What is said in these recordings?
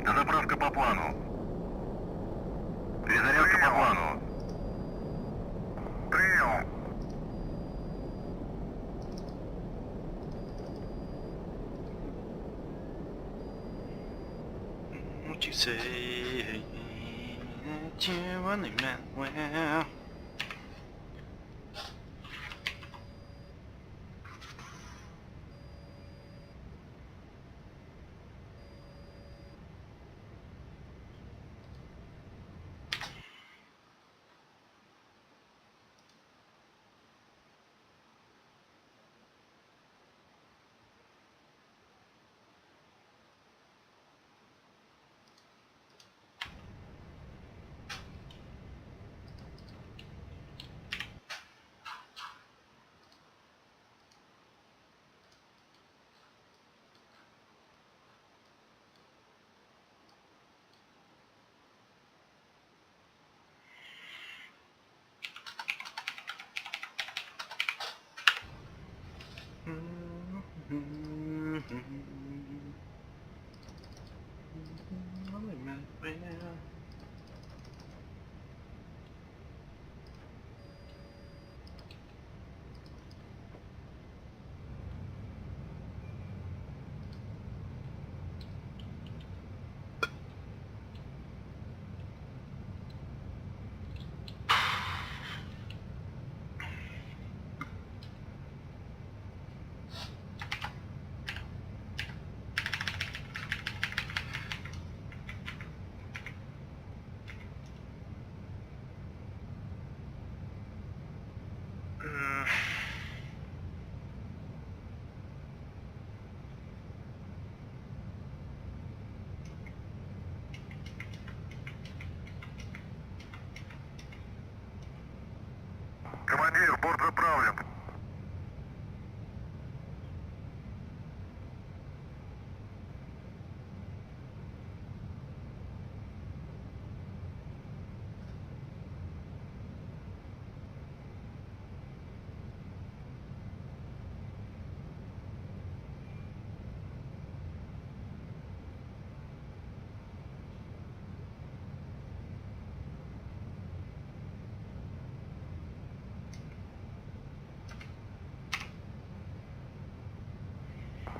Дозаправка по плану. Перезарядка по плану. Принял. What you say? You only meant well. Only meant well. Командир, борт заправлен.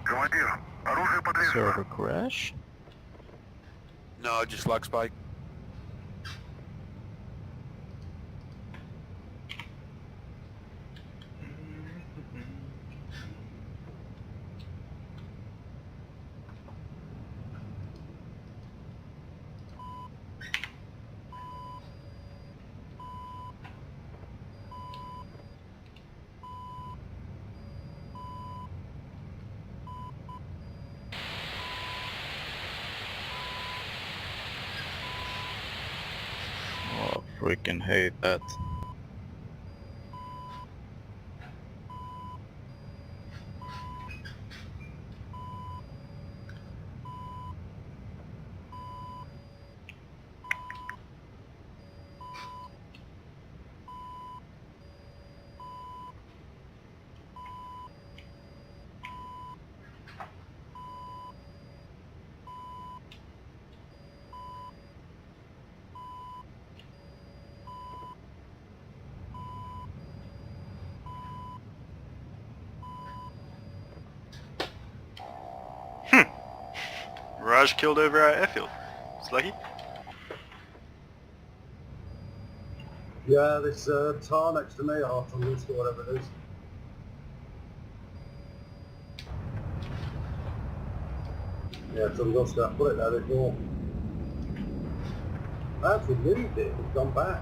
Командир, оружие подвешено. Server crash? No, just lag spike. Oh, freaking hate that. Mirage killed over our airfield. It's lucky. Yeah, this tar next to me, half on this or whatever it is. Yeah, some got stuff. Put it there before. I actually moved it. It's gone back.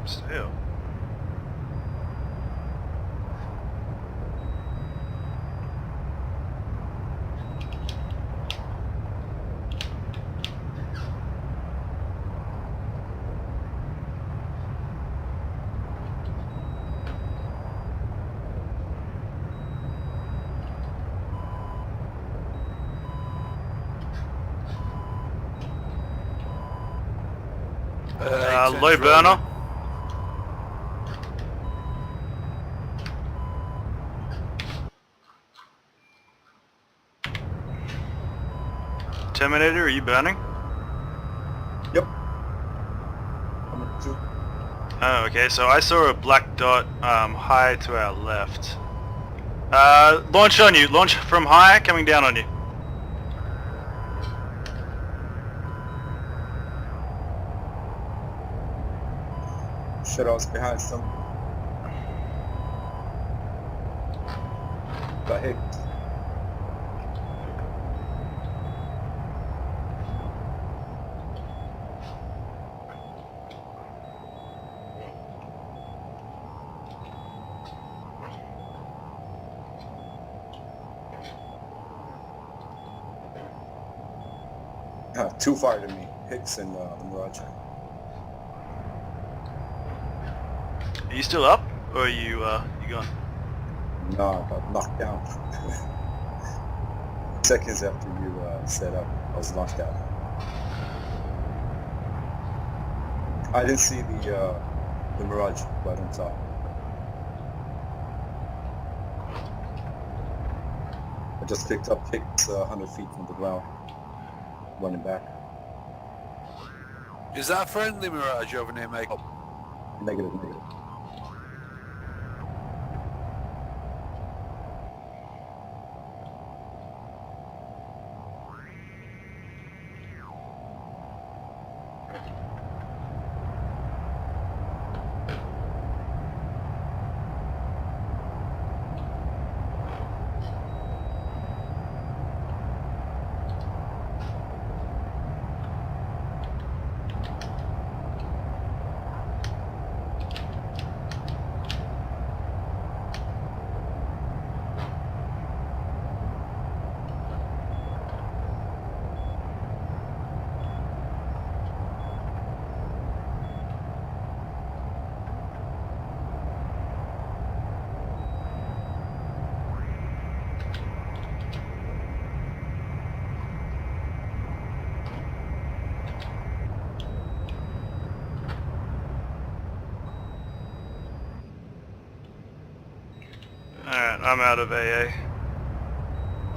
Still. Low burner. Terminator, are you burning? Yep. Coming through. Oh, okay, so I saw a black dot high to our left. Launch on you, launch from high, coming down on you. Shit, I was behind some. Got hit. Too far to me. Hicks and the Mirage. Are you still up, or are you gone? No, I got knocked down. Seconds after you set up, I was knocked out. I didn't see the Mirage right on top. I just picked up Hicks 100 feet from the ground, running back. Is that a friendly Mirage over near Makeup? Negative, negative. Alright, I'm out of AA.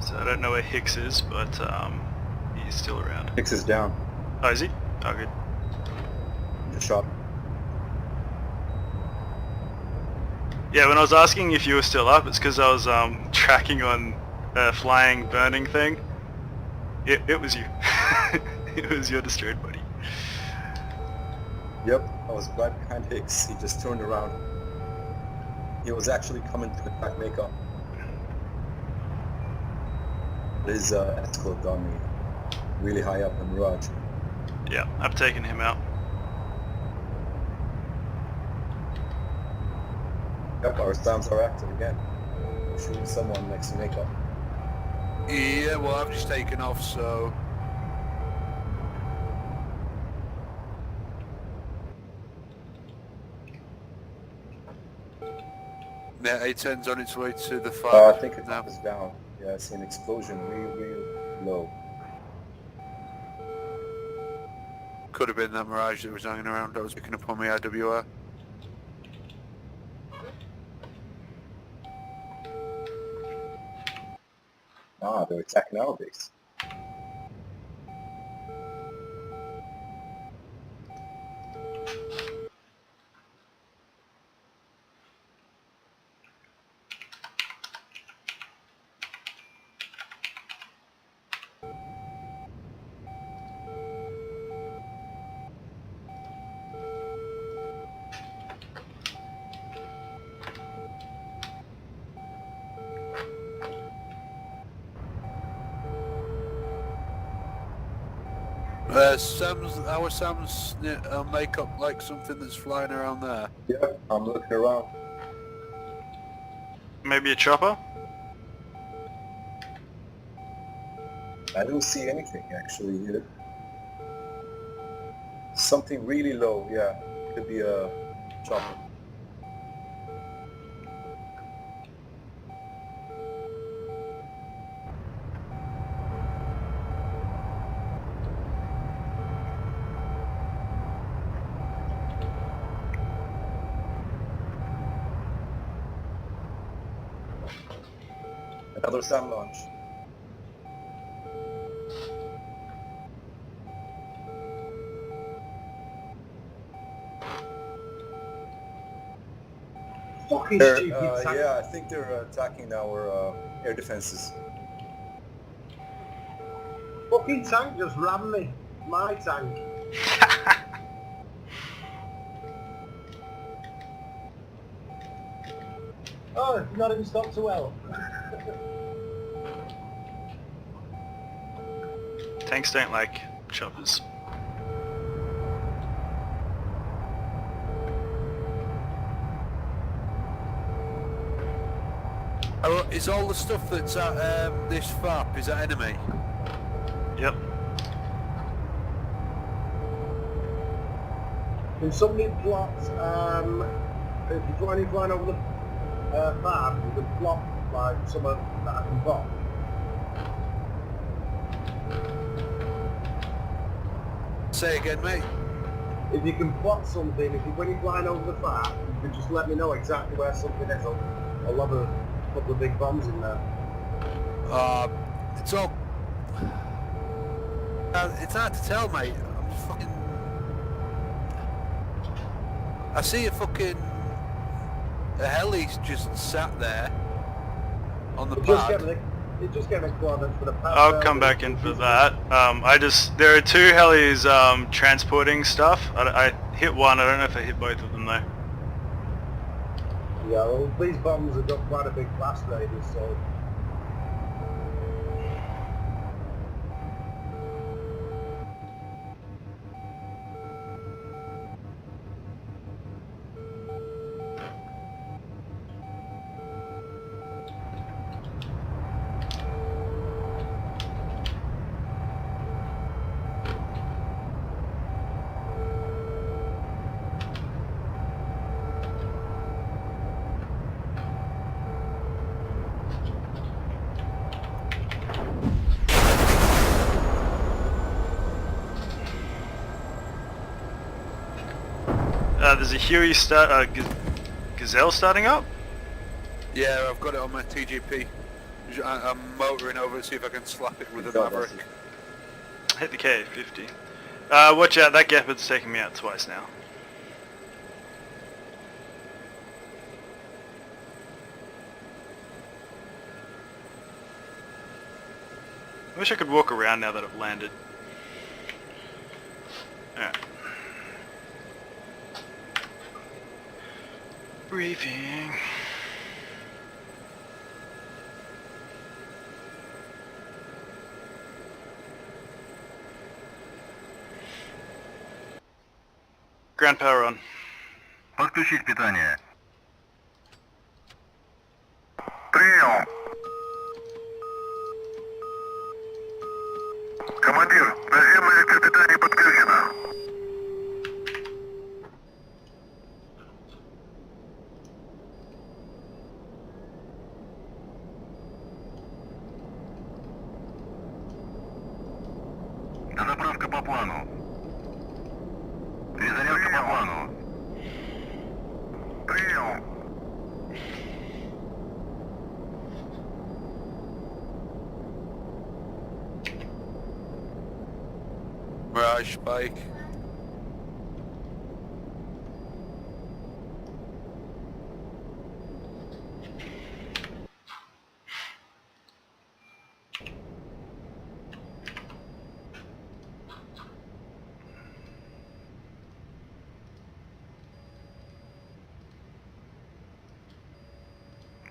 So I don't know where Hicks is, but he's still around. Hicks is down. Oh, is he? Oh, good. Just shot him. Yeah, when I was asking if you were still up, it's because I was tracking on a flying burning thing. It was you. It was your destroyed buddy. Yep, I was right behind Hicks. He just turned around. He was actually coming to attack Makeup. His escort got me really high up in Mirage. Yeah, I've taken him out. Yep, our SAMs are active again. We're shooting someone next to Makeup. Yeah, well I've just taken off, so... Yeah, A10's on its way to the fire. I think it now. is down. Yeah, I see an explosion real low. Could have been that Mirage that was hanging around. I was picking up on my IWR. Ah, they're attacking our base. Our Sam's make up like something that's flying around there. Yep, I'm looking around. Maybe a chopper? I don't see anything actually here. Something really low, yeah. Could be a chopper. Another SAM launch. Fucking They're, stupid tank. yeah, I think they're attacking our air defenses. Fucking tank just rammed me. My tank. Oh, not even stopped so well. Tanks don't like choppers. Oh, is all the stuff that's at this FAP, is that enemy? Yep. Can somebody plot, if you're flying over the farm, you can plot like someone that I can bot. Say again, mate. If you can plot something, when you're flying over the farm, you can just let me know exactly where something is. I'll have a couple of big bombs in there. It's all... it's hard to tell, mate. I'm just fucking... I see a fucking... A heli's just sat there on the pad. It just gave me coordinates for the pad. I'll come back in for that. There are two helis transporting stuff. I hit one, I don't know if I hit both of them though. Yeah, well, these bombs have got quite a big blast radius, so... There's a Huey Gazelle starting up. Yeah, I've got it on my TGP. I'm motoring over to see if I can slap it with a God, Maverick. Hit the K50. Watch out, that Gepard's taking me out twice now. I wish I could walk around now that I've landed. Alright. Briefing. Ground power on. Подключить питание. Принял. Командир, наземное электропитание подключено. Дозаправка по плану. Перезарядка по плану. Принял. Mirage spike.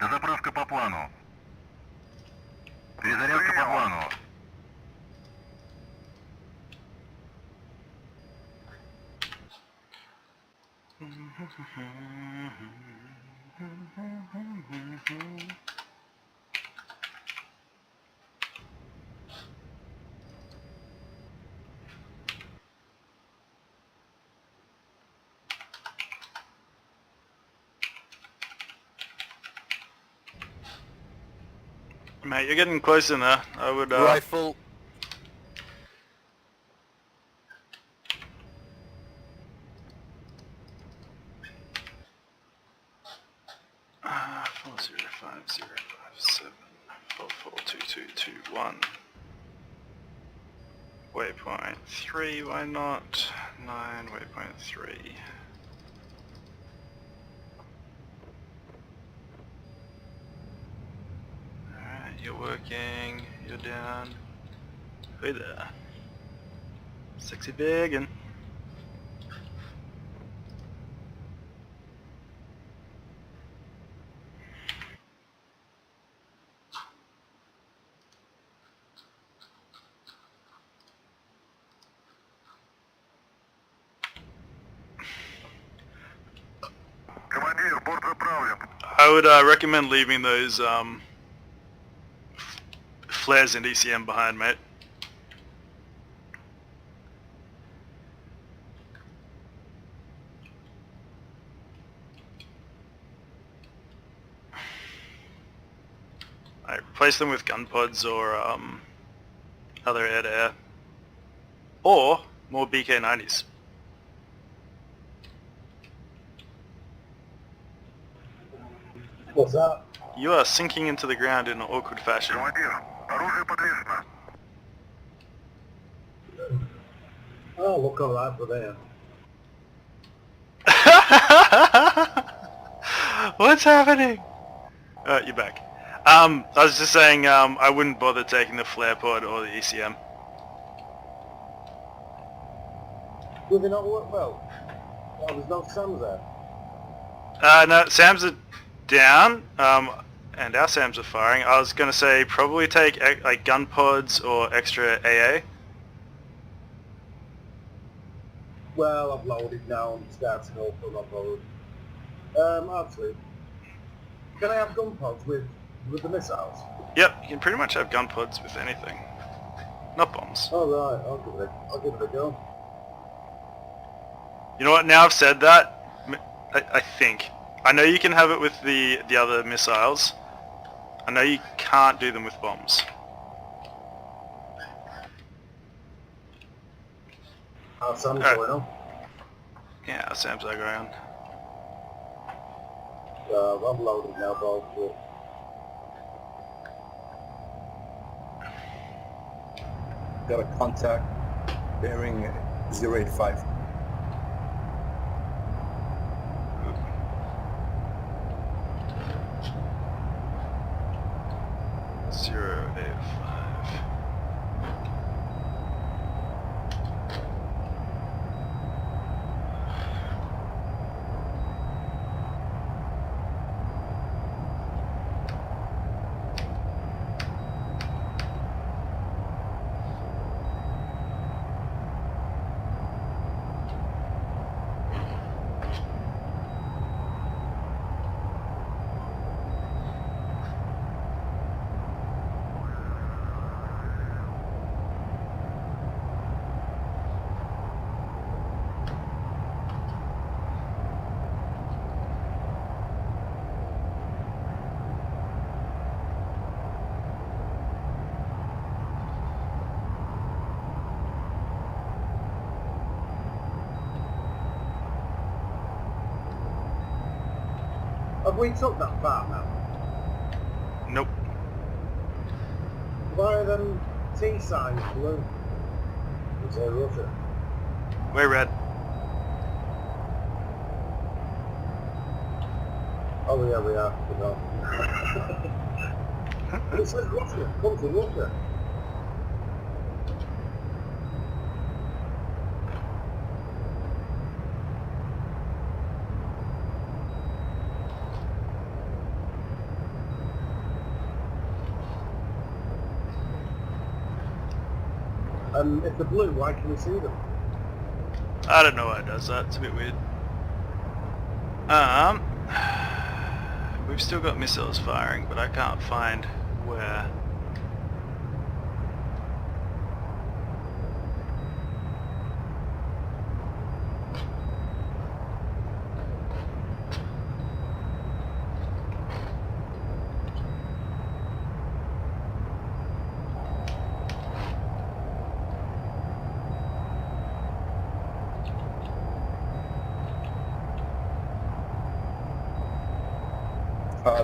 Дозаправка по плану. Перезарядка по плану. Mate, you're getting closer now. I would Rifle. 2221. Waypoint 3, why not? 9, waypoint 3. Alright, you're working, you're down. Hey there. Sexy Viggen. Командир, борт заправлен. I would recommend leaving those flares and ECM behind, mate. Like, replace them with gun pods or other air-to-air, or more BK-90s. What's that? You are sinking into the ground in an awkward fashion. Командир, оружие подвешено. Oh, look all that for there. What's happening? You're back. I was just saying, I wouldn't bother taking the flare pod or the ECM. Do they not work well? Oh, there's no SAMs there. No, SAMs are down, and our SAMs are firing. I was going to say probably take like gun pods or extra AA. Well, I've loaded now and starting up and I've loaded. Actually, can I have gun pods with the missiles? Yep, you can pretty much have gun pods with anything. Not bombs. Oh right, I'll give it a go. You know what, now I've said that, I think. I know you can have it with the other missiles. I know you can't do them with bombs. Our SAMs Alright. going on. Yeah, our SAMs are going on. I'm loaded now, both. Got a contact bearing 085. Zero, 8, 5. Have we took that far now? Nope. Why are them T signs blue? Is there Russia? We're red. Oh yeah, we are. Forgot. It says Russia. Come to Russia. And if they're blue, why can we see them? I don't know why it does that, it's a bit weird. We've still got missiles firing, but I can't find where.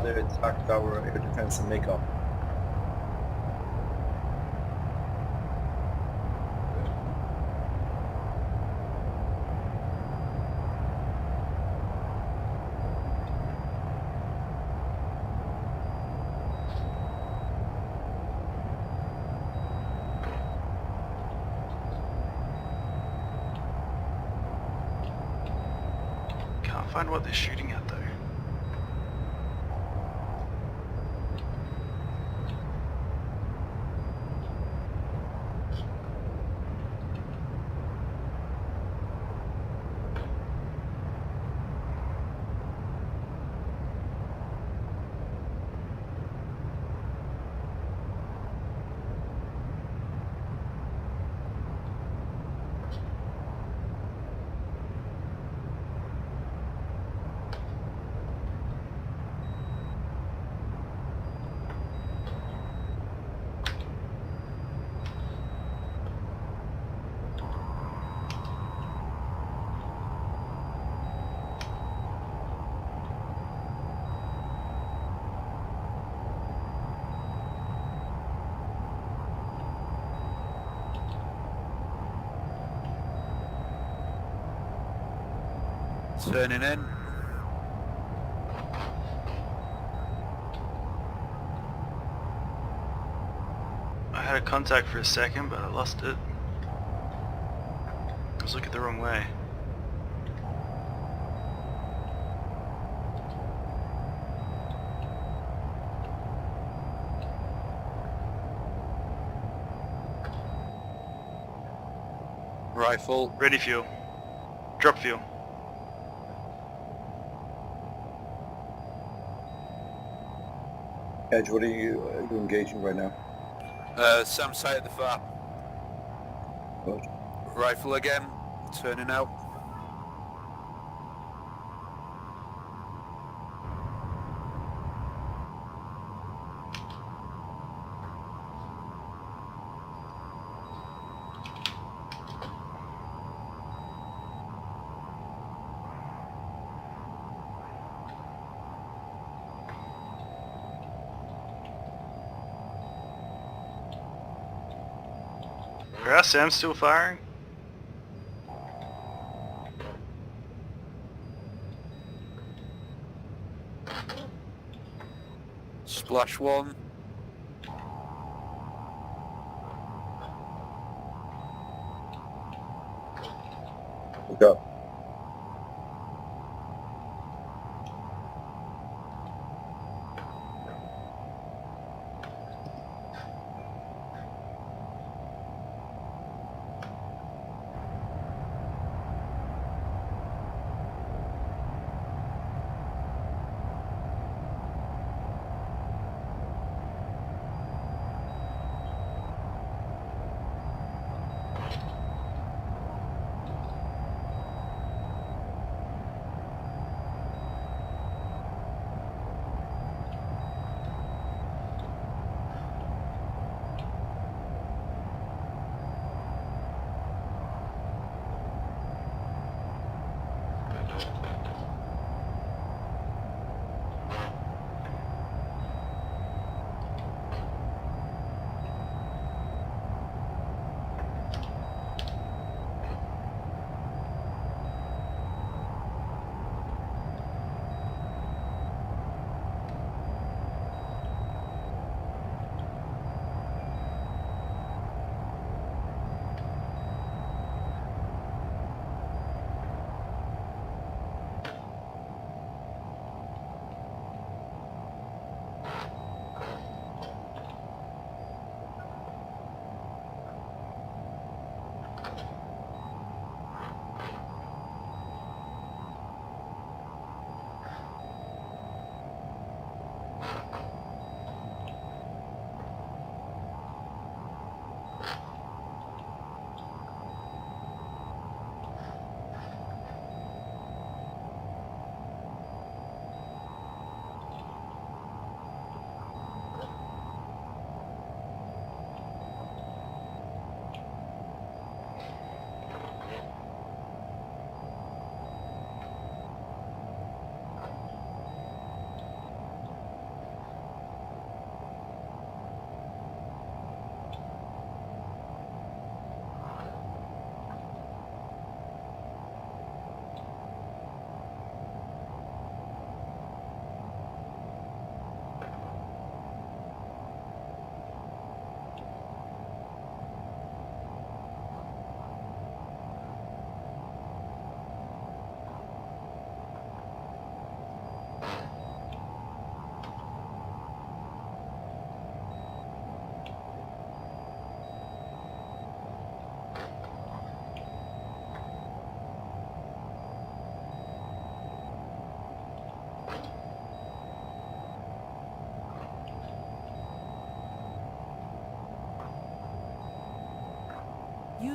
They attacked our air defense and makeup. find what they're shooting at though. Turning in. I had a contact for a second, but I lost it. I was looking the wrong way. Rifle. Ready fuel. Drop fuel. Edge, what are you engaging right now? Sam sight at the far. Good. Rifle again. Turning out. Yeah, Sam's still firing. Splash one. Go.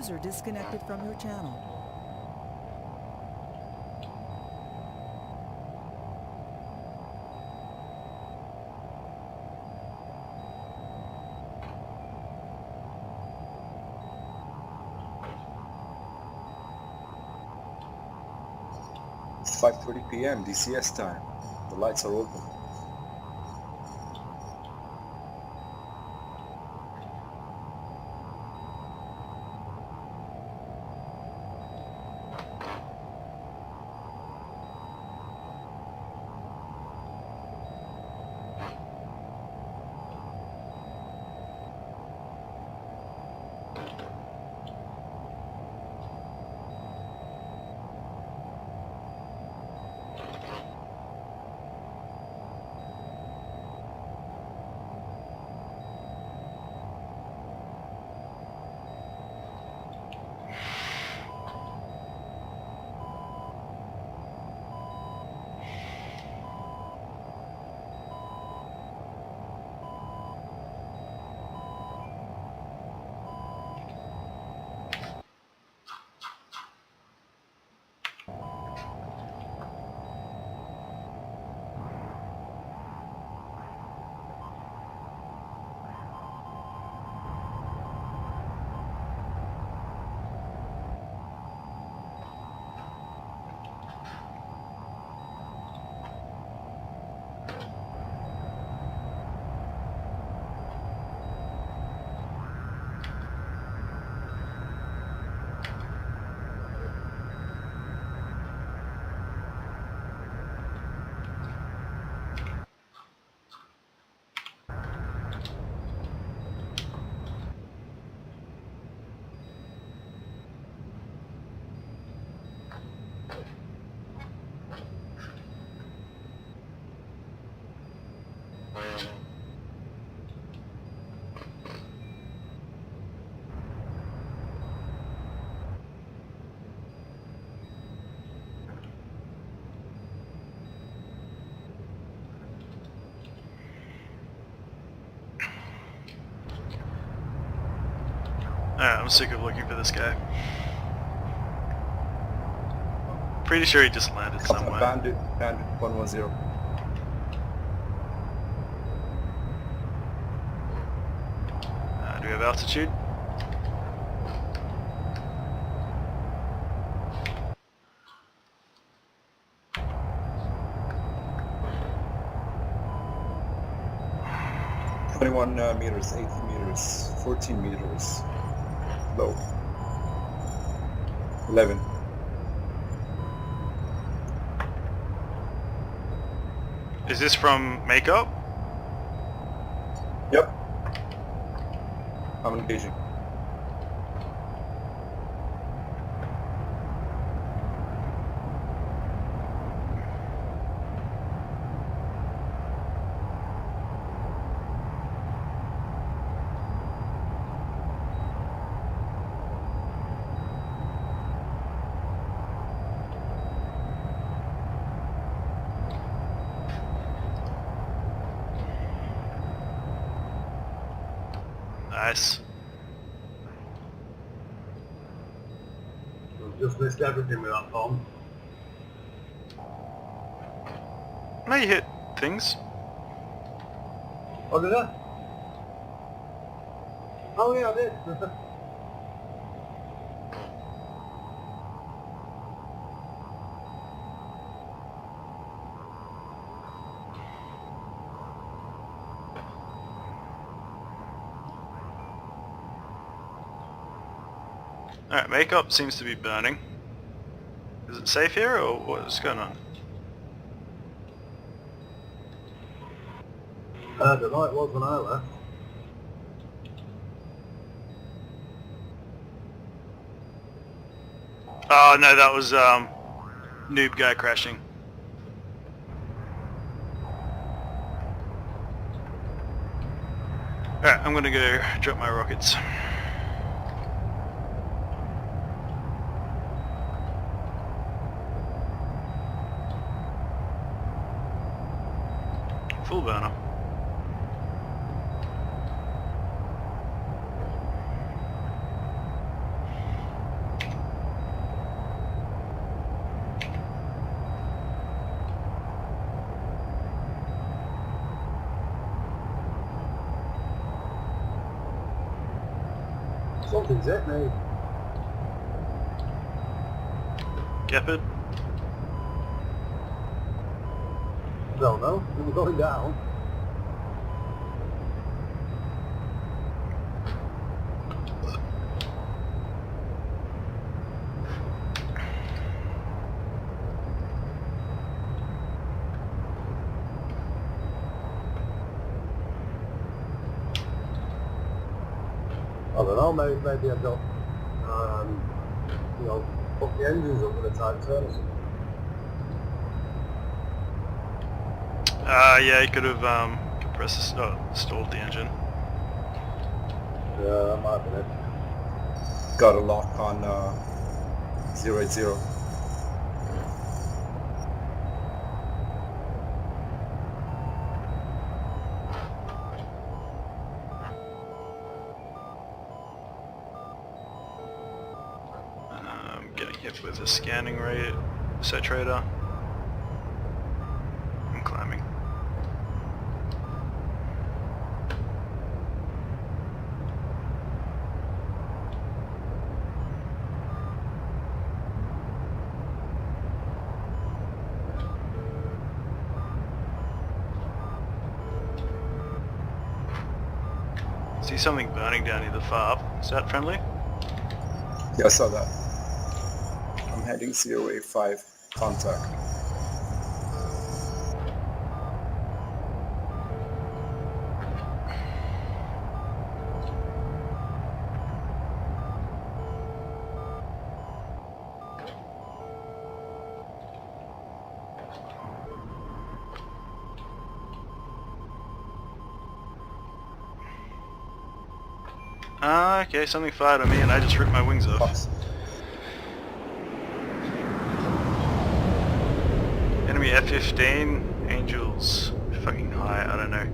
User disconnected from your channel. It's 5:30 p.m. DCS time. The lights are open. Alright, I'm sick of looking for this guy. Pretty sure he just landed somewhere. Bandit 110. Do we have altitude? Meters, 8 meters, 14 meters, low, 11. Is this from makeup? Yep. I'm engaging. Nice. I've just missed everything with that bomb. No, you hit things. Oh, did I? Oh yeah, I did. Alright, makeup seems to be burning. Is it safe here or what's going on? I don't know, it was when I left. Oh no, that was noob guy crashing. Alright, I'm gonna go drop my rockets. Full burner. He's hit me. Gepard? Don't know. We were going down. I don't know, maybe I don't, you know, put the engines up with a tight turn or something. Yeah, he could have stalled the engine. Yeah, that might be it. Got a lock on 080. Getting hit with a scanning rate saturator. I'm climbing. See something burning down near the far up. Is that friendly? Yeah, I saw that. I'm heading 085 contact. Okay, something fired at me and I just ripped my wings off. Fox. Enemy F-15, Angels, fucking high, I don't know.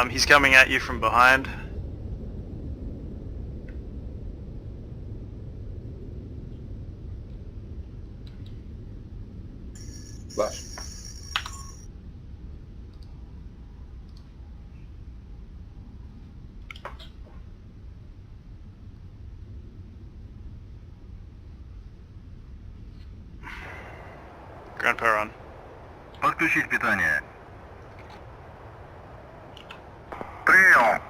He's coming at you from behind. Flash. Ground power on. Подключить питание. Принял.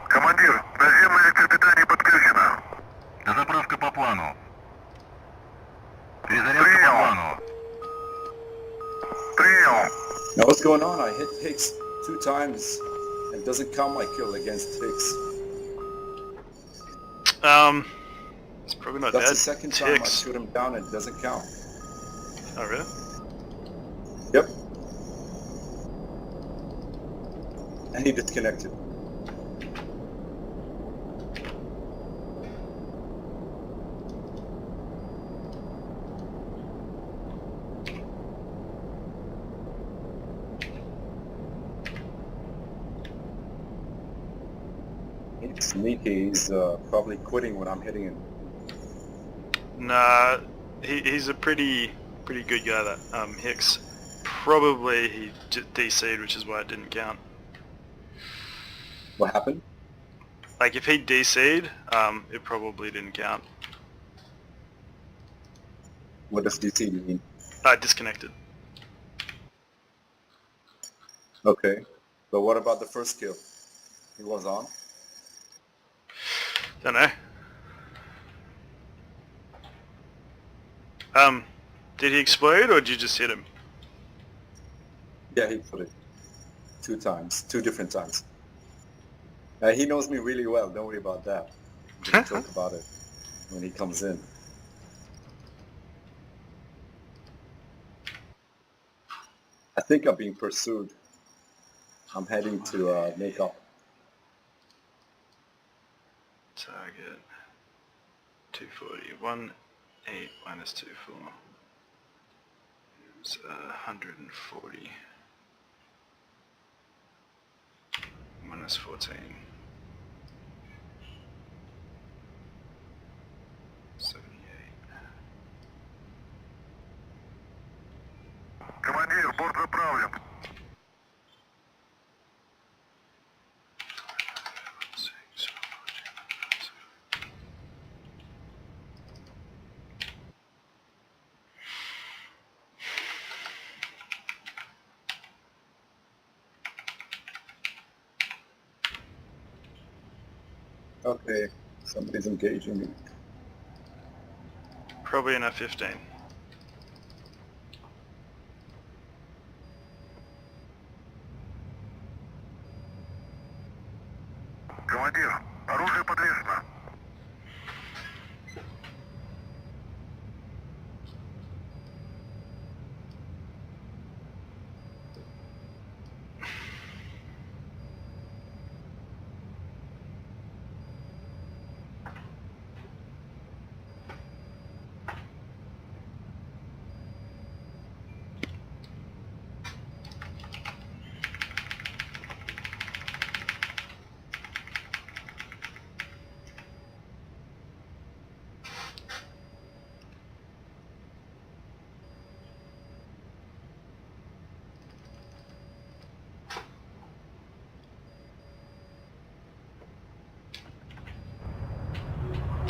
Командир, наземное электропитание подключено. Дозаправка по плану. Перезарядка по плану. Принял. Now what's going on? I hit Hicks 2 times. It doesn't count my kill against Hicks. It's probably not That's dead. the second It's time I Hicks. shoot him down and it doesn't count. Oh really? Yep. And he disconnected. He's sneaky. He's probably quitting when I'm hitting him. Nah, he's a pretty good guy, that Hicks. Probably he DC'd, which is why it didn't count. What happened? Like if he DC'd, it probably didn't count. What does DC mean? Disconnected. Okay. But what about the first kill? He was on? Don't know. Did he explode or did you just hit him? Yeah, he put it 2 times, 2 different times. He knows me really well. Don't worry about that. We can talk about it when he comes in. I think I'm being pursued. I'm heading to make up. Target 240. 18 minus 24. It's 140. Minus 14. 78. Командир, борт заправлен. Okay, somebody's engaging me. Probably an F-15. Командир, оружие подвешено.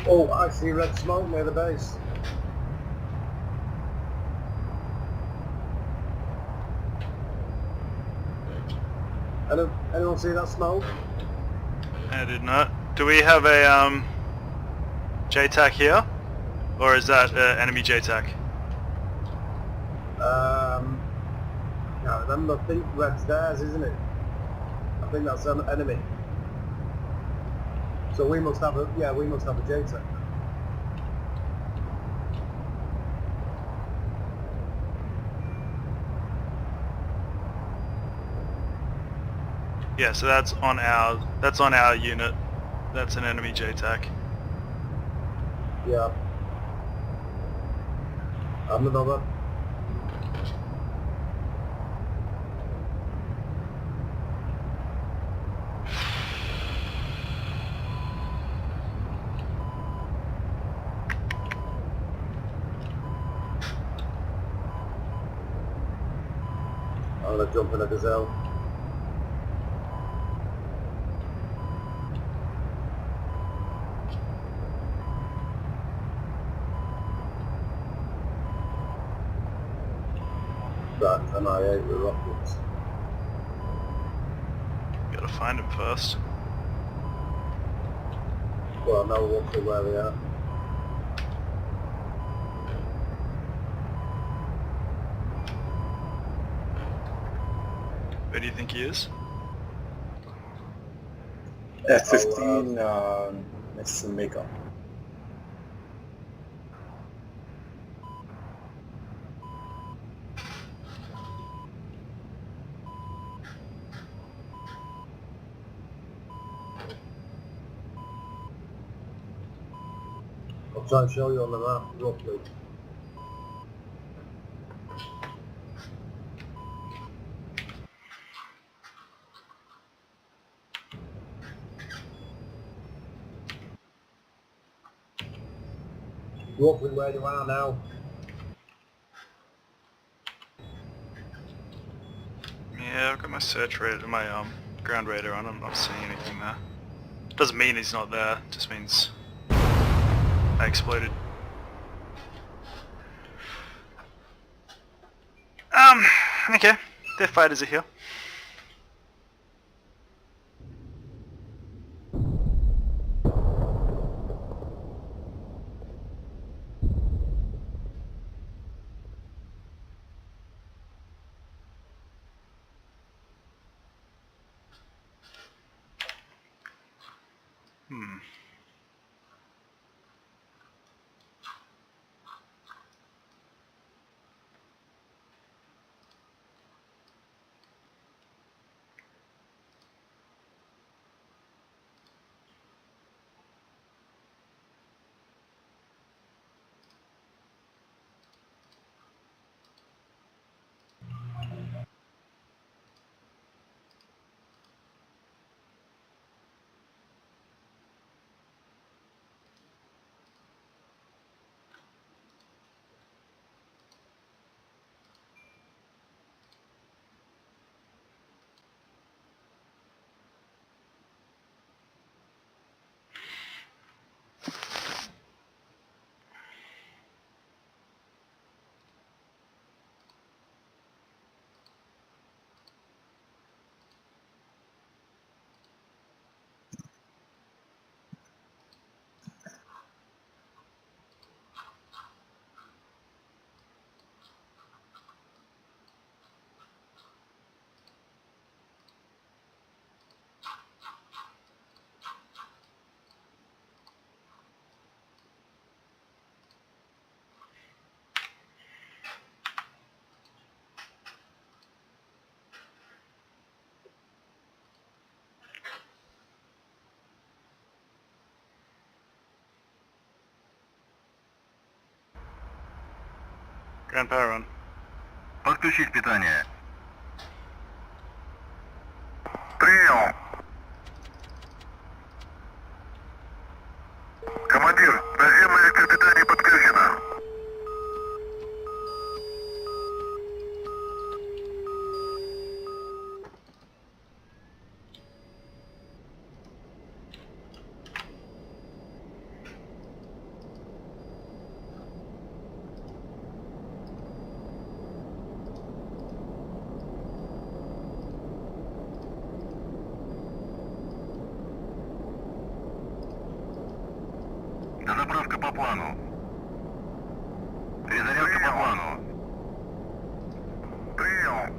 Oh, I see red smoke near the base. Anyone see that smoke? I did not. Do we have a JTAC here? Or is that enemy JTAC? I can't remember. I think red's theirs, isn't it? I think that's an enemy. So we must have a JTAC. Yeah, so that's on our unit. That's an enemy JTAC. Yeah. I'm another. I'm gonna jump in a gazelle. That MI8 with rockets. Gotta find him first. Well, I know roughly where they are. Where do you think he is? F-15 next to Mecca. I'll try and show you on the map, roughly. Roughly where you are now. Yeah, I've got my search radar, my ground radar on. I'm not seeing anything there. Doesn't mean he's not there. Just means I exploded. Okay. Their fighters are here. Ground power on. Подключить питание. Принял. Командир, наземное электропитание подключено. Дозаправка по плану. Перезарядка по плану. Принял.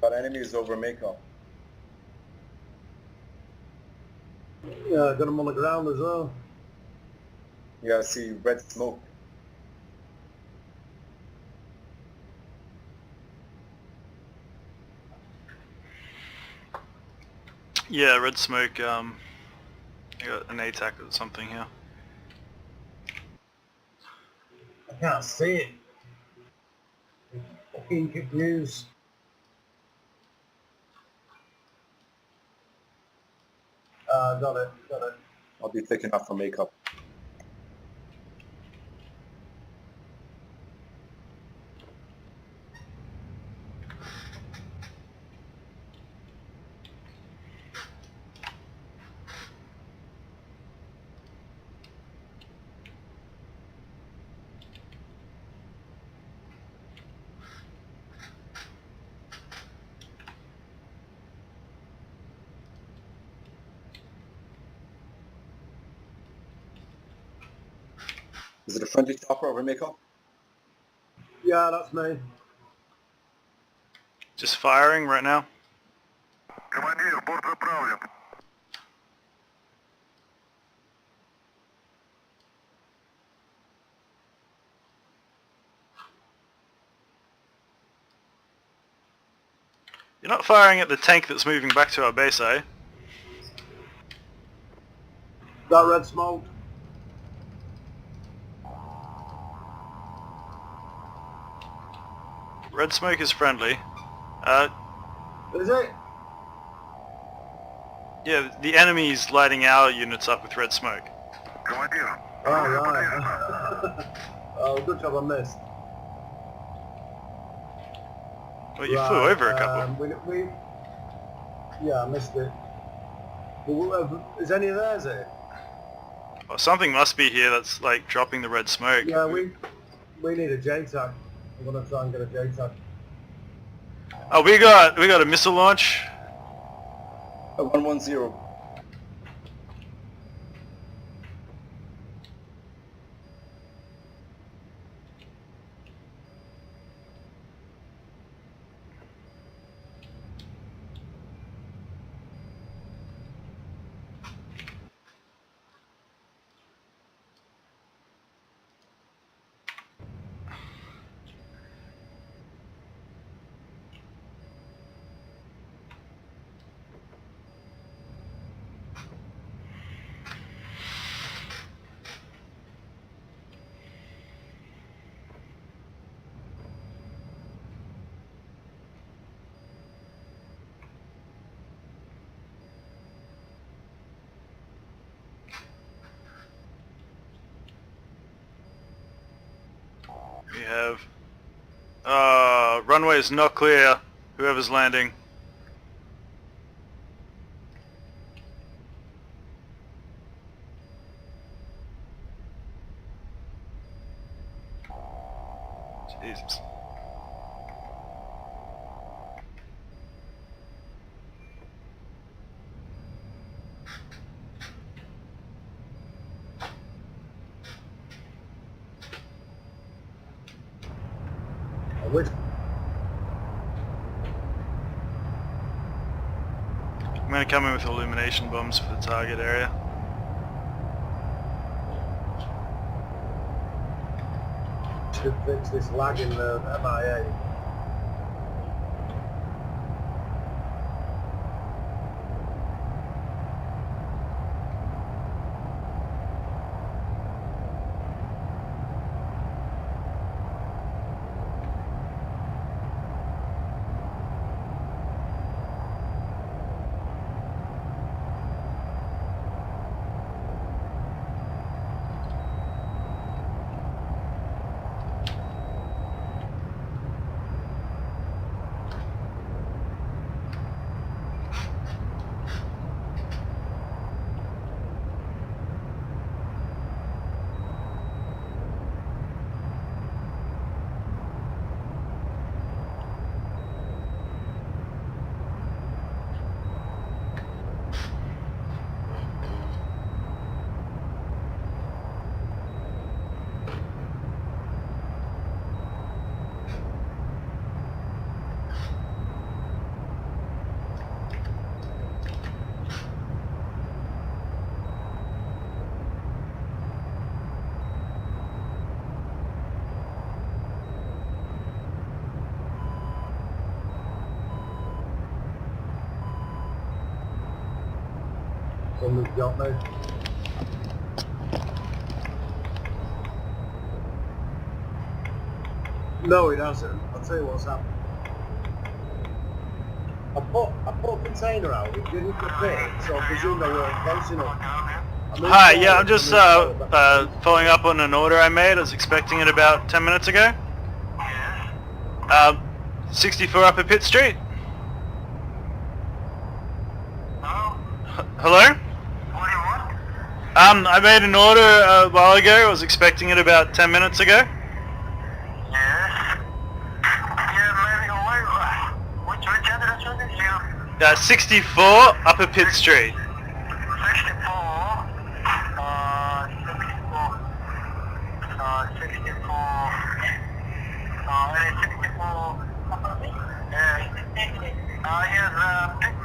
But enemies over Mako. Yeah, got them on the ground as well. Yeah, I see red smoke. Yeah, red smoke. I got an ATAC or something here. I can't see it. Fucking confused. Got it. I'll be thick enough for makeup. Is it a friendly chopper over Mako? Yeah, that's me. Just firing right now. Командир, борт заправлен. You're not firing at the tank that's moving back to our base, eh? Got red smoke. Red smoke is friendly. Is it? Yeah, the enemy's lighting our units up with red smoke. Командир. Oh, right. Oh, good job I missed. Well, you flew over a couple. Yeah, I missed it. Is any of theirs here? Oh, something must be here that's like dropping the red smoke. Yeah, we need a JTAC. I'm gonna try and get a JTAC. Oh, we got a missile launch. 110. We have... runway is not clear. Whoever's landing. Jesus. Which I'm gonna come in with illumination bombs for the target area. should fix this lag in the MIA? Somebody's got me. No, it hasn't. I'll tell you what's happened. I put a container out, it didn't fit, so I presume they weren't close enough. Hi, yeah, I'm just following up on an order I made. I was expecting it about 10 minutes ago. 64 Upper Pitt Street. Hello? I made an order a while ago. I was expecting it about 10 minutes ago. Yes. Yeah, maybe away. Which address was it? 64 Upper Pitt Street. 64. 64. 64. Yeah.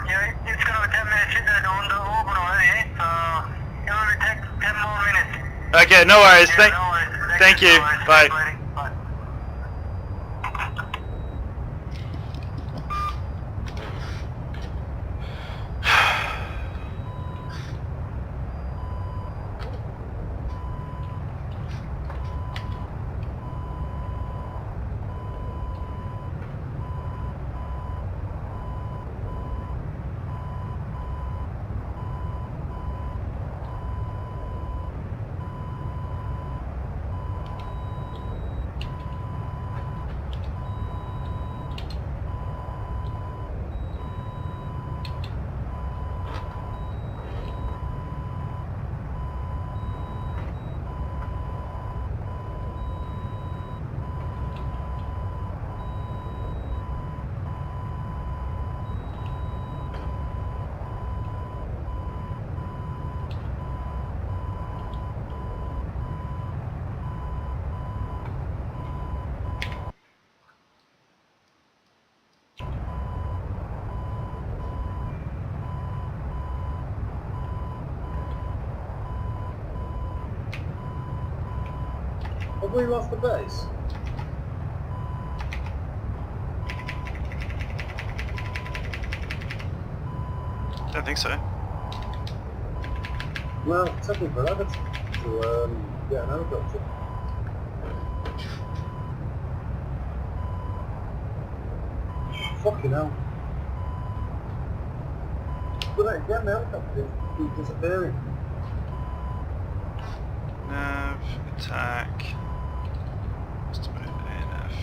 Yes, it's gonna be 10 minutes on the open already, so it will take 10 more minutes. Okay, no worries. Yeah, no worries. Thank you. No worries. Bye. Bye. Have we lost the base? Don't think so. Well, it took me forever to get an helicopter. Fucking hell. But getting the helicopter is disappearing. Nav, attack. Estimate ANF.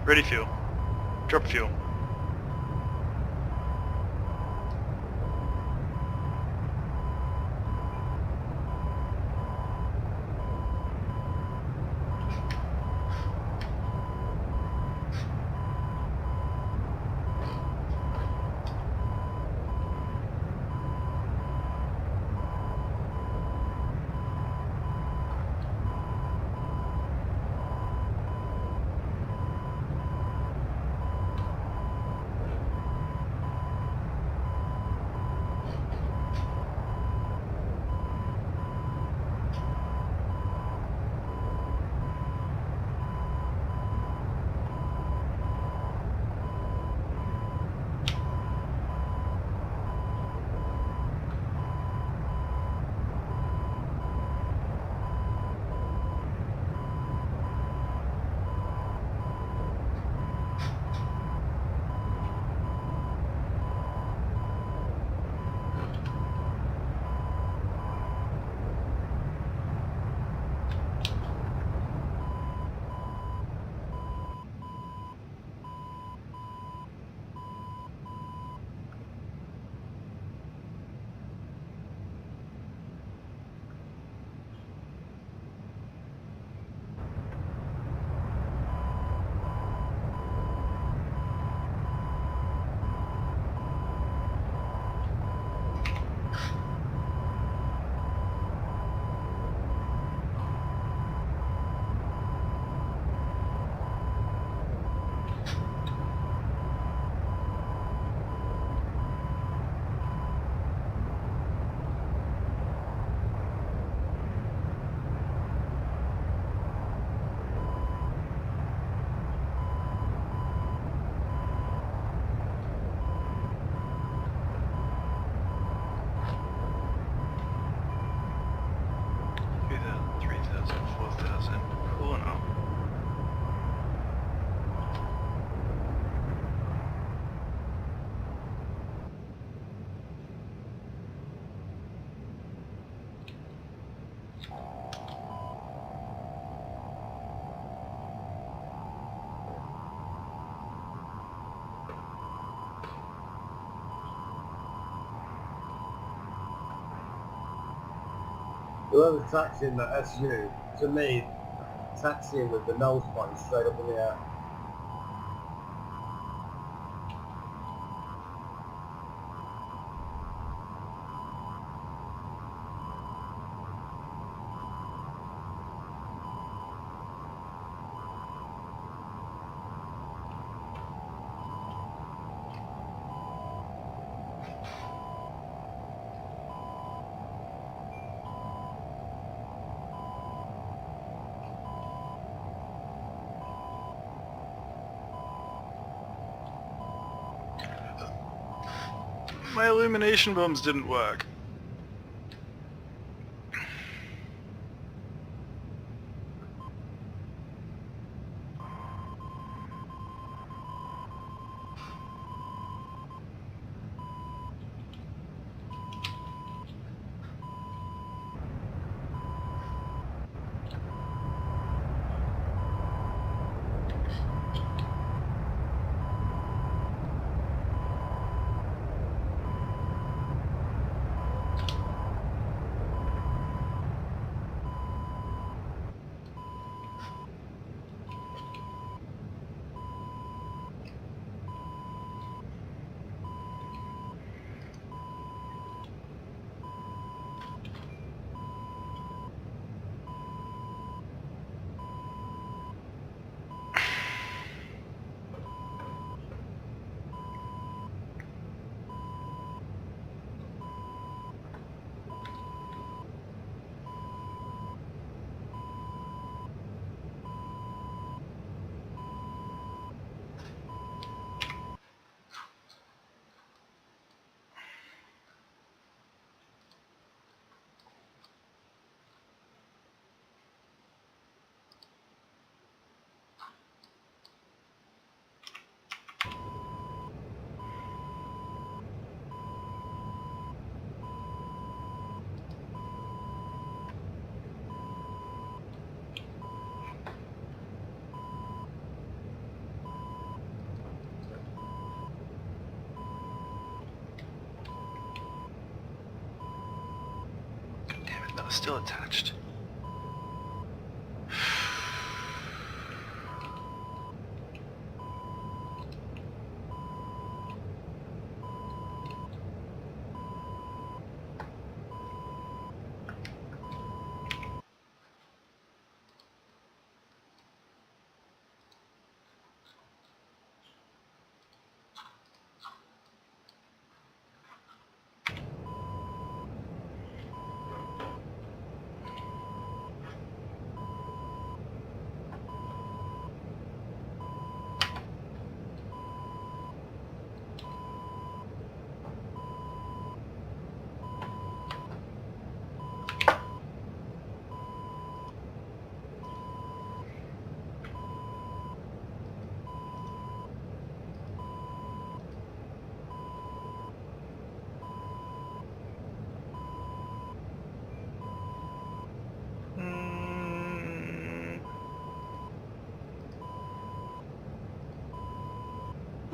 Ready fuel. Drop fuel. Cool now. Whoever's taxiing that SU, to me, taxiing with the nose point straight up in the air. My illumination bombs didn't work. still attached.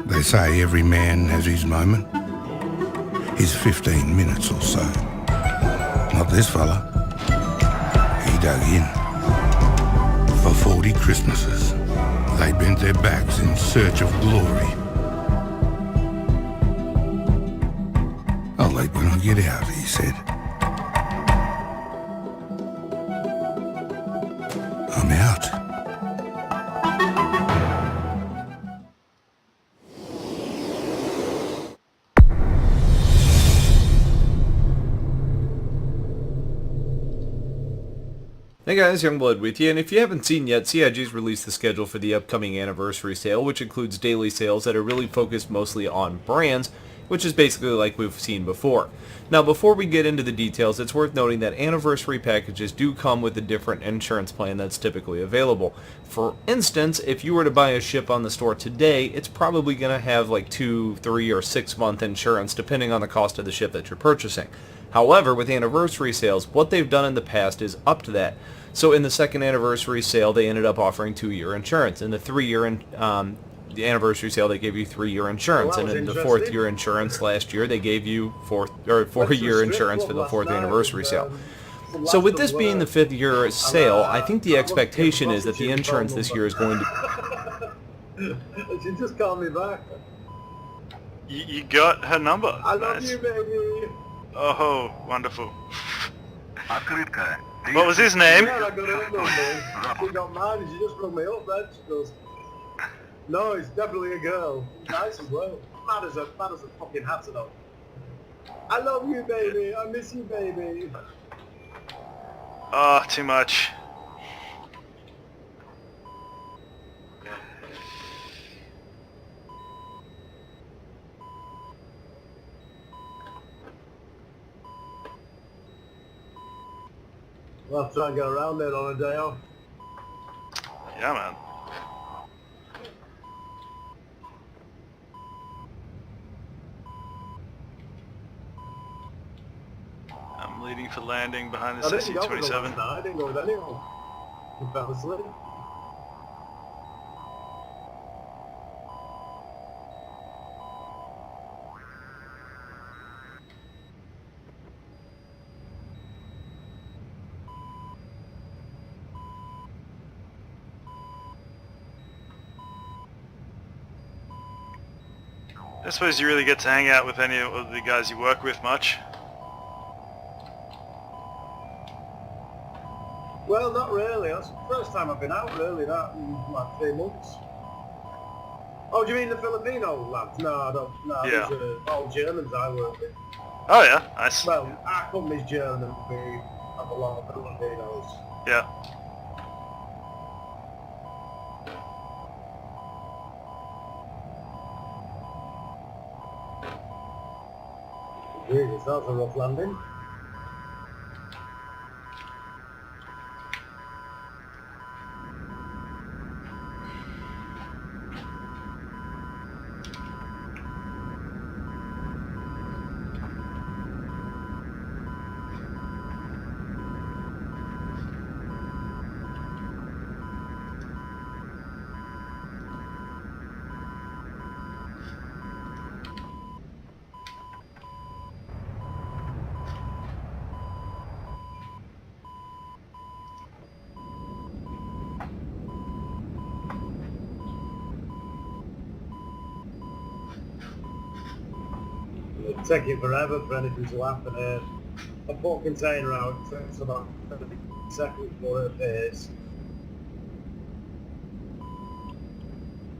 They say every man has his moment, his 15 minutes or so. Not this fella. He dug in. For 40 Christmases, they bent their backs in search of glory. I'll eat when I get out, he said. I'm out. Hey guys, Youngblood with you, and if you haven't seen yet, CIG's released the schedule for the upcoming anniversary sale, which includes daily sales that are really focused mostly on brands, which is basically like we've seen before. Now, before we get into the details, it's worth noting that anniversary packages do come with a different insurance plan that's typically available. For instance, if you were to buy a ship on the store today, it's probably going to have like 2, 3, or 6 month insurance depending on the cost of the ship that you're purchasing. However, with anniversary sales, what they've done in the past is up to that. So in the second anniversary sale, they ended up offering 2-year insurance. In the 3-year the anniversary sale, they gave you 3-year insurance, and in the 4th-year insurance last year, they gave you 4-year insurance for the 4th anniversary sale. So with this being the 5th-year sale, I think the expectation is that the insurance this year is going to... She just called me back. You got her number. I love Nice. you, baby. Oh, wonderful. What was his name? Yeah, I got her number. She got mine and she just rung me up then. She goes, no, it's definitely a girl. Nice as well. Mad as a fucking hat to know. I love you, baby. I miss you, baby. Oh, too much. Well, I'll try and go around there on a day off. Yeah, man. I'm leading for landing behind the I didn't go with her SC-27. last night. I didn't go with anyone. I fell asleep. I suppose you really get to hang out with any of the guys you work with much. Well, not really. That's the first time I've been out, really, that in like 3 months. Oh, do you mean the Filipino lads? No, I don't. No, Yeah. these are all Germans I work with. Oh yeah, nice. Well, our company's German and we have a lot of Filipinos. Yeah. Jesus, that was a rough landing. It'd take it forever for anything to happen here. I put a container out, it takes about 30 seconds for it appears.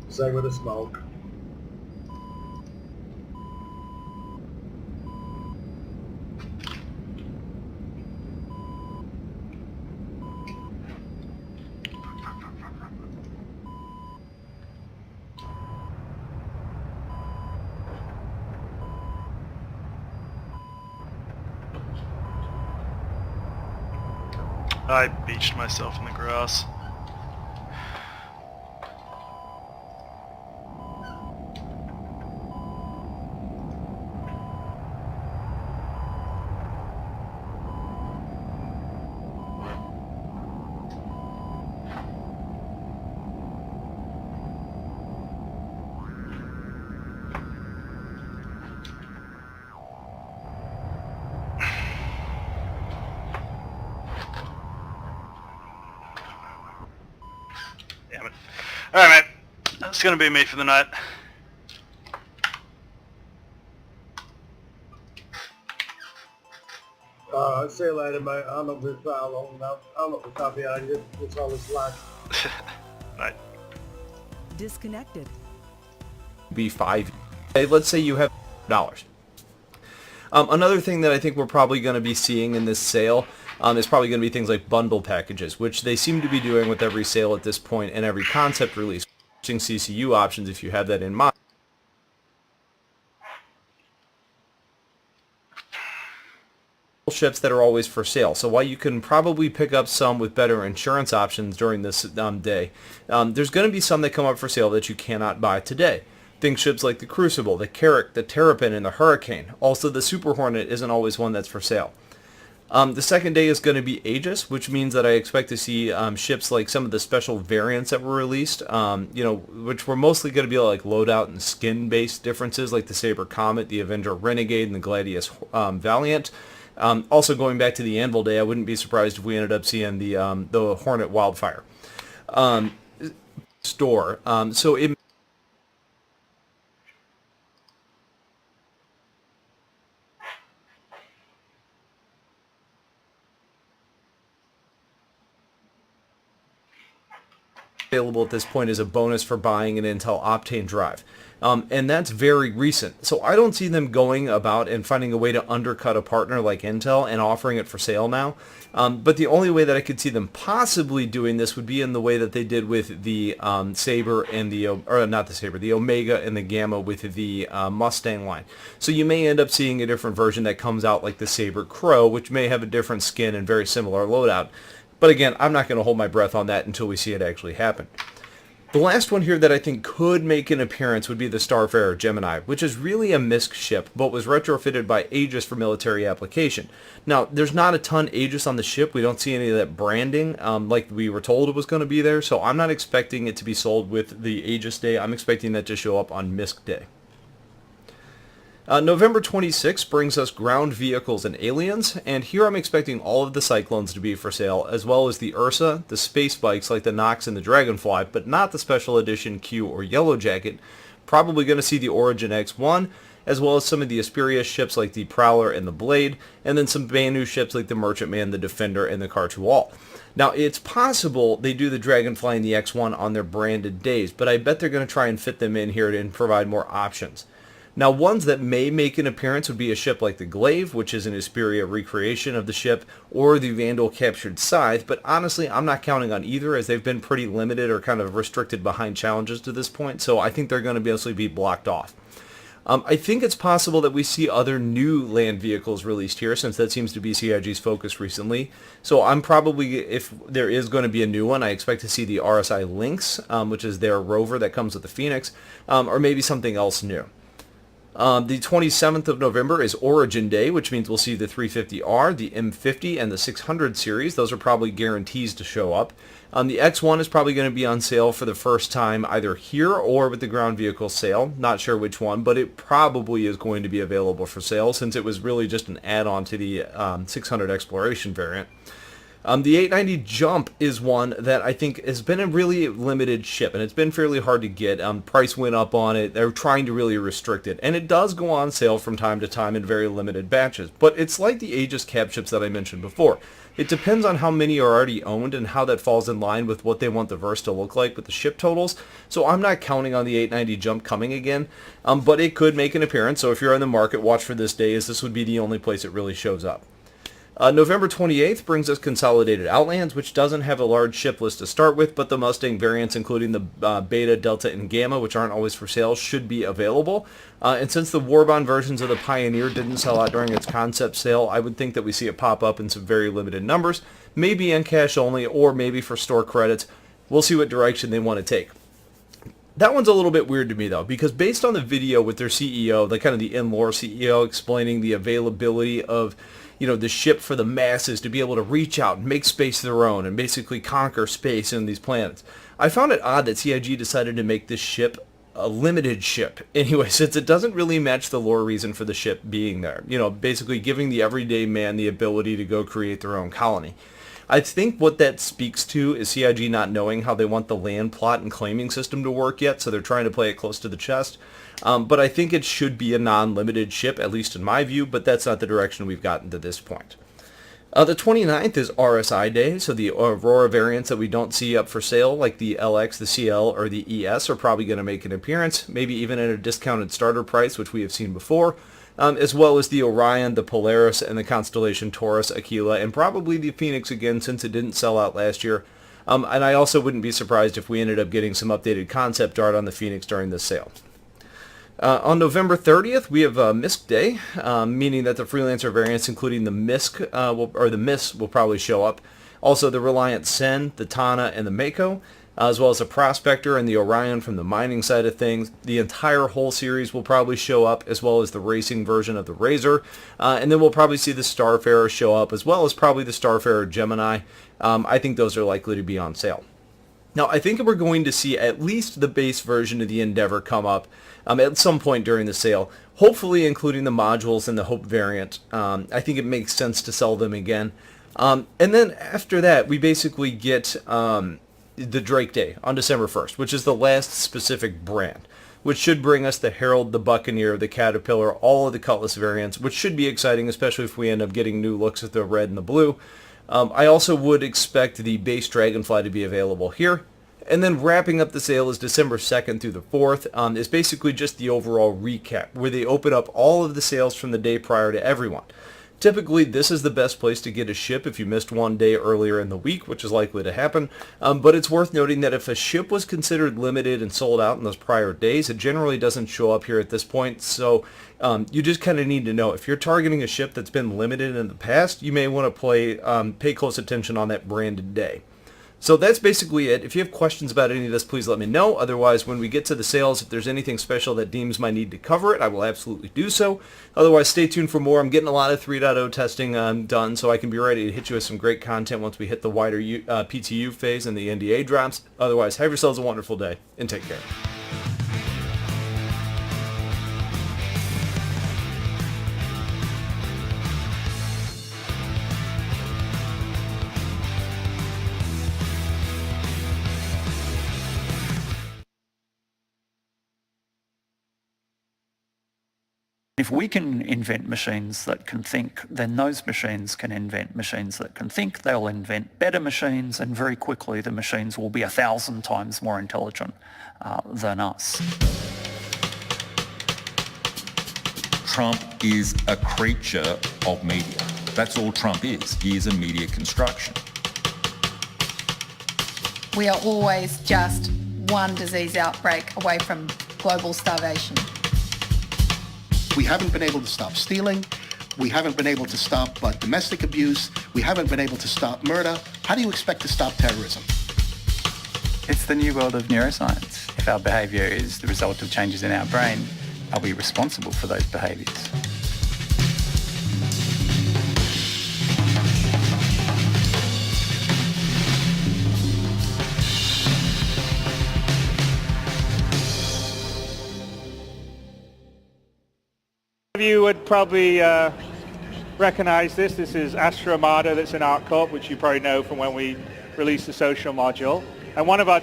Same with the smoke. I beached myself in the grass. Damn it. Alright, mate. That's gonna be me for the night. Alright, see you later, mate. I'm not with far long now. I'm not with far behind you. It's all this lag. Right. Disconnected. Be 5. Hey, let's say you have $. Another thing that I think we're probably going to be seeing in this sale is probably going to be things like bundle packages, which they seem to be doing with every sale at this point and every concept release. CCU options, if you have that in mind. Ships that are always for sale. So while you can probably pick up some with better insurance options during this day, there's going to be some that come up for sale that you cannot buy today. Think ships like the Crucible, the Carrack, the Terrapin, and the Hurricane. Also, the Super Hornet isn't always one that's for sale. The second day is going to be Aegis, which means that I expect to see ships like some of the special variants that were released, which were mostly going to be like loadout and skin-based differences, like the Saber Comet, the Avenger Renegade, and the Gladius Valiant. Also, going back to the Anvil Day, I wouldn't be surprised if we ended up seeing the Hornet Wildfire store. So it available at this point as a bonus for buying an Intel Optane drive. And that's very recent. So I don't see them going about and finding a way to undercut a partner like Intel and offering it for sale now. But the only way that I could see them possibly doing this would be in the way that they did with the Sabre and the, or not the Sabre, the Omega and the Gamma with the Mustang line. So you may end up seeing a different version that comes out like the Sabre Crow, which may have a different skin and very similar loadout. But again, I'm not going to hold my breath on that until we see it actually happen. The last one here that I think could make an appearance would be the Starfarer Gemini, which is really a MISC ship, but was retrofitted by Aegis for military application. Now, there's not a ton Aegis on the ship. We don't see any of that branding like we were told it was going to be there, so I'm not expecting it to be sold with the Aegis Day. I'm expecting that to show up on MISC Day. November 26th brings us Ground Vehicles and Aliens, and here I'm expecting all of the Cyclones to be for sale, as well as the Ursa, the space bikes like the Nox and the Dragonfly, but not the Special Edition Q or Yellow Jacket. Probably going to see the Origin X1, as well as some of the Asperia ships like the Prowler and the Blade, and then some Banu ships like the Merchantman, the Defender, and the Cartual. Now, it's possible they do the Dragonfly and the X1 on their branded days, but I bet they're going to try and fit them in here and provide more options. Now, ones that may make an appearance would be a ship like the Glaive, which is an Asperia recreation of the ship, or the Vandal captured Scythe, but honestly, I'm not counting on either as they've been pretty limited or kind of restricted behind challenges to this point, so I think they're going to basically be blocked off. I think it's possible that we see other new land vehicles released here, since that seems to be CIG's focus recently. So I'm probably, if there is going to be a new one, I expect to see the RSI Lynx, which is their rover that comes with the Phoenix, or maybe something else new. The 27th of November is Origin Day, which means we'll see the 350R, the M50, and the 600 series. Those are probably guarantees to show up. The X1 is probably going to be on sale for the first time either here or with the ground vehicle sale. Not sure which one, but it probably is going to be available for sale since it was really just an add-on to the 600 Exploration variant. The 890 Jump is one that I think has been a really limited ship, and it's been fairly hard to get. Price went up on it. They're trying to really restrict it, and it does go on sale from time to time in very limited batches. But it's like the Aegis cap ships that I mentioned before. It depends on how many are already owned and how that falls in line with what they want the verse to look like with the ship totals. So I'm not counting on the 890 Jump coming again, but it could make an appearance. So if you're on the market, watch for this day, as this would be the only place it really shows up. November 28th brings us Consolidated Outlands, which doesn't have a large ship list to start with, but the Mustang variants, including the Beta, Delta, and Gamma, which aren't always for sale, should be available. And since the Warbond versions of the Pioneer didn't sell out during its concept sale, I would think that we see it pop up in some very limited numbers, maybe in cash only, or maybe for store credits. We'll see what direction they want to take. That one's a little bit weird to me, though, because based on the video with their CEO, the kind of the in-lore CEO explaining the availability of, you know, the ship for the masses to be able to reach out and make space their own and basically conquer space in these planets, I found it odd that CIG decided to make this ship a limited ship anyway, since it doesn't really match the lore reason for the ship being there. You know, basically giving the everyday man the ability to go create their own colony. I think what that speaks to is CIG not knowing how they want the land plot and claiming system to work yet, so they're trying to play it close to the chest. But I think it should be a non-limited ship, at least in my view, but that's not the direction we've gotten to this point. The 29th is RSI Day, so the Aurora variants that we don't see up for sale, like the LX, the CL, or the ES, are probably going to make an appearance, maybe even at a discounted starter price, which we have seen before, as well as the Orion, the Polaris, and the Constellation Taurus, Aquila, and probably the Phoenix again, since it didn't sell out last year. And I also wouldn't be surprised if we ended up getting some updated concept art on the Phoenix during this sale. On November 30th, we have MISC Day, meaning that the Freelancer variants, including the MISC, the MISC, will probably show up. Also, the Reliant Sen, the Tana, and the Mako, as well as the Prospector and the Orion from the mining side of things. The entire whole series will probably show up, as well as the racing version of the Razor. And then we'll probably see the Starfarer show up, as well as probably the Starfarer Gemini. I think those are likely to be on sale. Now, I think we're going to see at least the base version of the Endeavor come up at some point during the sale, hopefully including the modules and the Hope variant. I think it makes sense to sell them again. And then after that, we basically get the Drake Day on December 1st, which is the last specific brand, which should bring us the Herald, the Buccaneer, the Caterpillar, all of the Cutlass variants, which should be exciting, especially if we end up getting new looks with the red and the blue. I also would expect the base Dragonfly to be available here. And then wrapping up the sale is December 2nd through the 4th. Is basically just the overall recap, where they open up all of the sales from the day prior to everyone. Typically, this is the best place to get a ship if you missed one day earlier in the week, which is likely to happen. But it's worth noting that if a ship was considered limited and sold out in those prior days, it generally doesn't show up here at this point. So you just kind of need to know. If you're targeting a ship that's been limited in the past, you may want to pay close attention on that branded day. So that's basically it. If you have questions about any of this, please let me know. Otherwise, when we get to the sales, if there's anything special that deems my need to cover it, I will absolutely do so. Otherwise, stay tuned for more. I'm getting a lot of 3.0 testing done, so I can be ready to hit you with some great content once we hit the wider PTU phase and the NDA drops. Otherwise, have yourselves a wonderful day, and take care. If we can invent machines that can think, then those machines can invent machines that can think. They'll invent better machines, and very quickly the machines will be 1,000 times more intelligent than us. Trump is a creature of media. That's all Trump is. He is a media construction. We are always just one disease outbreak away from global starvation. We haven't been able to stop stealing. We haven't been able to stop domestic abuse. We haven't been able to stop murder. How do you expect to stop terrorism? It's the new world of neuroscience. If our behaviour is the result of changes in our brain, are we responsible for those behaviours? You would probably recognize this. This is Astra Armada that's in Arc Corp, which you probably know from when we released the social module. And one of our